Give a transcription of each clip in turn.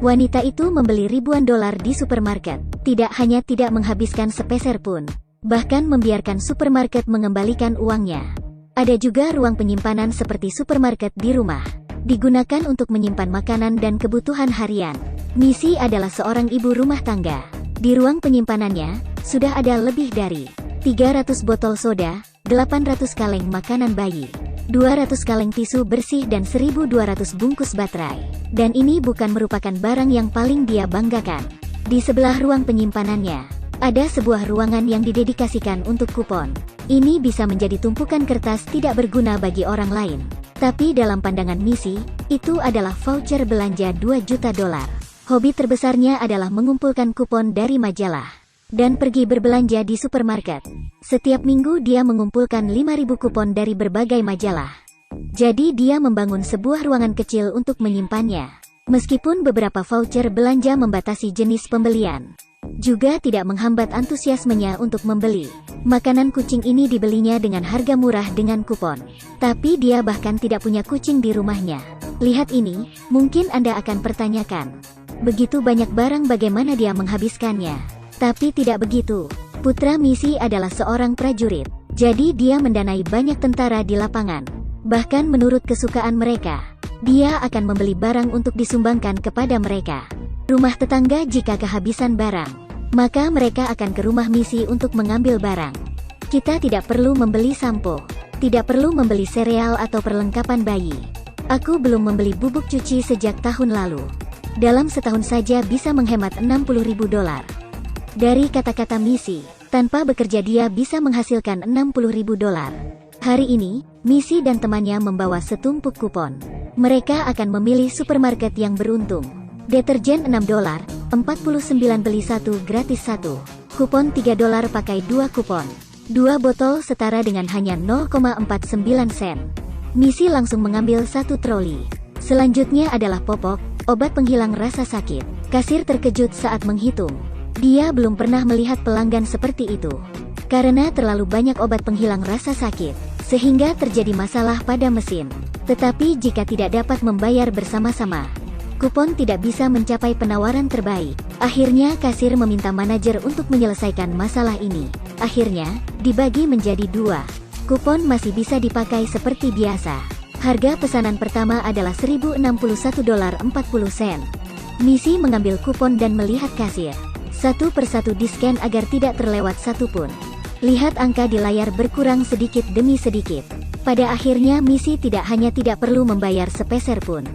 Wanita itu membeli ribuan dolar di supermarket. Tidak hanya tidak menghabiskan sepeser pun, bahkan membiarkan supermarket mengembalikan uangnya. Ada juga ruang penyimpanan seperti supermarket di rumah, digunakan untuk menyimpan makanan dan kebutuhan harian. Missy adalah seorang ibu rumah tangga. Di ruang penyimpanannya, sudah ada lebih dari 300 botol soda, 800 kaleng makanan bayi, 200 kaleng tisu bersih dan 1.200 bungkus baterai. Dan ini bukan merupakan barang yang paling dia banggakan. Di sebelah ruang penyimpanannya, ada sebuah ruangan yang didedikasikan untuk kupon. Ini bisa menjadi tumpukan kertas tidak berguna bagi orang lain. Tapi dalam pandangan Missy, itu adalah voucher belanja 2 juta dolar. Hobi terbesarnya adalah mengumpulkan kupon dari majalah dan pergi berbelanja di supermarket. Setiap minggu dia mengumpulkan 5.000 kupon dari berbagai majalah. Jadi dia membangun sebuah ruangan kecil untuk menyimpannya. Meskipun beberapa voucher belanja membatasi jenis pembelian, juga tidak menghambat antusiasmenya untuk membeli. Makanan kucing ini dibelinya dengan harga murah dengan kupon. Tapi dia bahkan tidak punya kucing di rumahnya. Lihat ini, mungkin Anda akan pertanyakan, begitu banyak barang bagaimana dia menghabiskannya? Tapi tidak begitu. Putra Missy adalah seorang prajurit, jadi dia mendanai banyak tentara di lapangan. Bahkan menurut kesukaan mereka, dia akan membeli barang untuk disumbangkan kepada mereka. Rumah tetangga jika kehabisan barang, maka mereka akan ke rumah Missy untuk mengambil barang. Kita tidak perlu membeli sampo, tidak perlu membeli sereal atau perlengkapan bayi. Aku belum membeli bubuk cuci sejak tahun lalu. Dalam setahun saja bisa menghemat 60.000 dolar. Dari kata-kata Missy, tanpa bekerja dia bisa menghasilkan 60.000 dolar. Hari ini, Missy dan temannya membawa setumpuk kupon. Mereka akan memilih supermarket yang beruntung. Deterjen 6 dolar, 49 beli 1 gratis 1. Kupon 3 dolar pakai 2 kupon. 2 botol setara dengan hanya 0,49 sen. Missy langsung mengambil 1 troli. Selanjutnya adalah popok, obat penghilang rasa sakit. Kasir terkejut saat menghitung. Dia belum pernah melihat pelanggan seperti itu. Karena terlalu banyak obat penghilang rasa sakit, sehingga terjadi masalah pada mesin. Tetapi jika tidak dapat membayar bersama-sama, kupon tidak bisa mencapai penawaran terbaik. Akhirnya kasir meminta manajer untuk menyelesaikan masalah ini. Akhirnya, dibagi menjadi 2. Kupon masih bisa dipakai seperti biasa. Harga pesanan pertama adalah 1.061 dolar 40 sen. Missy mengambil kupon dan melihat kasir. Satu persatu di-scan agar tidak terlewat satupun. Lihat angka di layar berkurang sedikit demi sedikit. Pada akhirnya Missy tidak hanya tidak perlu membayar sepeser pun.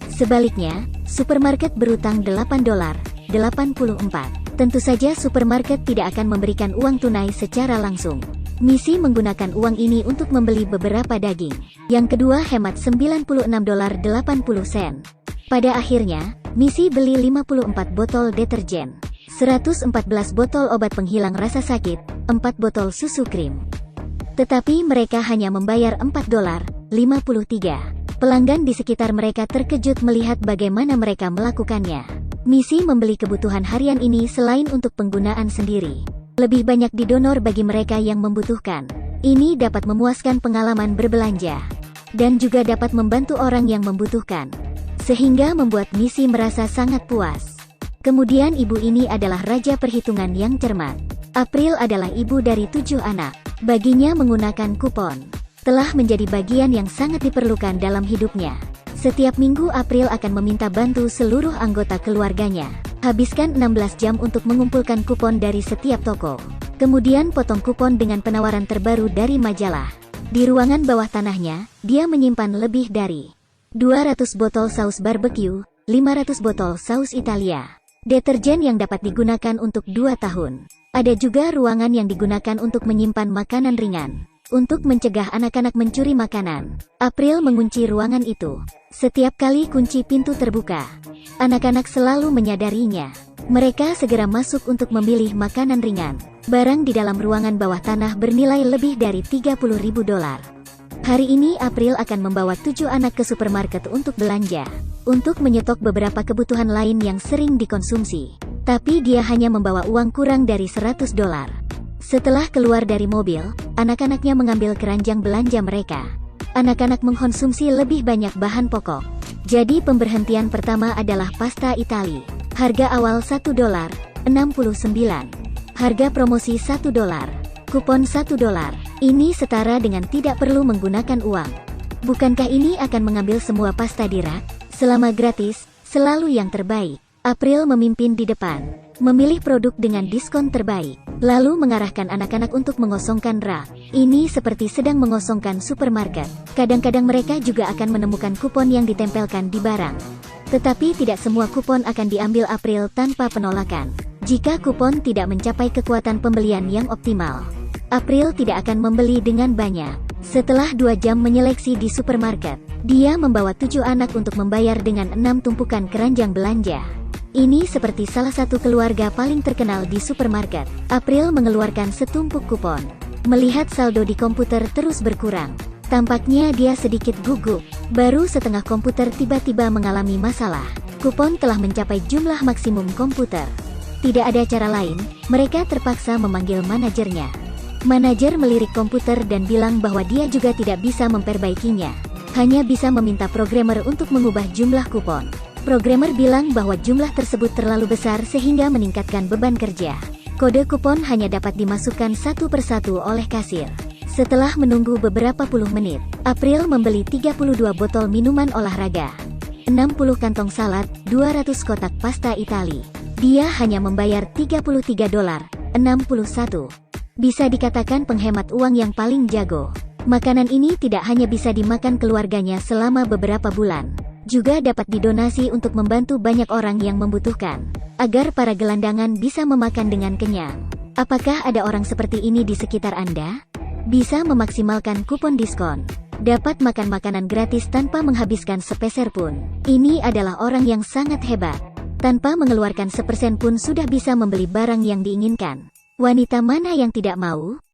Sebaliknya, supermarket berutang 8 dolar 84. Tentu saja supermarket tidak akan memberikan uang tunai secara langsung. Missy menggunakan uang ini untuk membeli beberapa daging. Yang kedua hemat 96 dolar 80 sen. Pada akhirnya, Missy beli 54 botol deterjen, 114 botol obat penghilang rasa sakit, 4 botol susu krim. Tetapi mereka hanya membayar 4 dolar 53. Pelanggan di sekitar mereka terkejut melihat bagaimana mereka melakukannya. Missy membeli kebutuhan harian ini selain untuk penggunaan sendiri. Lebih banyak didonor bagi mereka yang membutuhkan. Ini dapat memuaskan pengalaman berbelanja. Dan juga dapat membantu orang yang membutuhkan. Sehingga membuat Missy merasa sangat puas. Kemudian ibu ini adalah raja perhitungan yang cermat. April adalah ibu dari 7 anak. Baginya menggunakan kupon telah menjadi bagian yang sangat diperlukan dalam hidupnya. Setiap minggu April akan meminta bantu seluruh anggota keluarganya. Habiskan 16 jam untuk mengumpulkan kupon dari setiap toko. Kemudian potong kupon dengan penawaran terbaru dari majalah. Di ruangan bawah tanahnya, dia menyimpan lebih dari 200 botol saus barbecue, 500 botol saus Italia. Deterjen yang dapat digunakan untuk 2 tahun. Ada juga ruangan yang digunakan untuk menyimpan makanan ringan. Untuk mencegah anak-anak mencuri makanan, April mengunci ruangan itu. Setiap kali kunci pintu terbuka, anak-anak selalu menyadarinya. Mereka segera masuk untuk memilih makanan ringan. Barang di dalam ruangan bawah tanah bernilai lebih dari 30.000 dolar. Hari ini April akan membawa 7 anak ke supermarket untuk belanja. Untuk menyetok beberapa kebutuhan lain yang sering dikonsumsi. Tapi dia hanya membawa uang kurang dari 100 dolar. Setelah keluar dari mobil, anak-anaknya mengambil keranjang belanja mereka. Anak-anak mengkonsumsi lebih banyak bahan pokok. Jadi pemberhentian pertama adalah pasta Itali. Harga awal $1.69. Harga promosi $1. Kupon $1. Ini setara dengan tidak perlu menggunakan uang. Bukankah ini akan mengambil semua pasta di rak? Selama gratis, selalu yang terbaik. April memimpin di depan, memilih produk dengan diskon terbaik, lalu mengarahkan anak-anak untuk mengosongkan rak. Ini seperti sedang mengosongkan supermarket. Kadang-kadang mereka juga akan menemukan kupon yang ditempelkan di barang. Tetapi tidak semua kupon akan diambil April tanpa penolakan. Jika kupon tidak mencapai kekuatan pembelian yang optimal, April tidak akan membeli dengan banyak. Setelah 2 jam menyeleksi di supermarket, dia membawa 7 anak untuk membayar dengan 6 tumpukan keranjang belanja. Ini seperti salah satu keluarga paling terkenal di supermarket. April mengeluarkan setumpuk kupon. Melihat saldo di komputer terus berkurang, tampaknya dia sedikit gugup. Baru setengah komputer tiba-tiba mengalami masalah. Kupon telah mencapai jumlah maksimum komputer. Tidak ada cara lain, mereka terpaksa memanggil manajernya. Manajer melirik komputer dan bilang bahwa dia juga tidak bisa memperbaikinya. Hanya bisa meminta programmer untuk mengubah jumlah kupon. Programmer bilang bahwa jumlah tersebut terlalu besar sehingga meningkatkan beban kerja. Kode kupon hanya dapat dimasukkan satu persatu oleh kasir. Setelah menunggu beberapa puluh menit, April membeli 32 botol minuman olahraga, 60 kantong salad, 200 kotak pasta Itali. Dia hanya membayar $33.61. Bisa dikatakan penghemat uang yang paling jago. Makanan ini tidak hanya bisa dimakan keluarganya selama beberapa bulan, juga dapat didonasi untuk membantu banyak orang yang membutuhkan, agar para gelandangan bisa memakan dengan kenyang. Apakah ada orang seperti ini di sekitar Anda? Bisa memaksimalkan kupon diskon, dapat makan makanan gratis tanpa menghabiskan sepeser pun. Ini adalah orang yang sangat hebat. Tanpa mengeluarkan sepersen pun sudah bisa membeli barang yang diinginkan. Wanita mana yang tidak mau?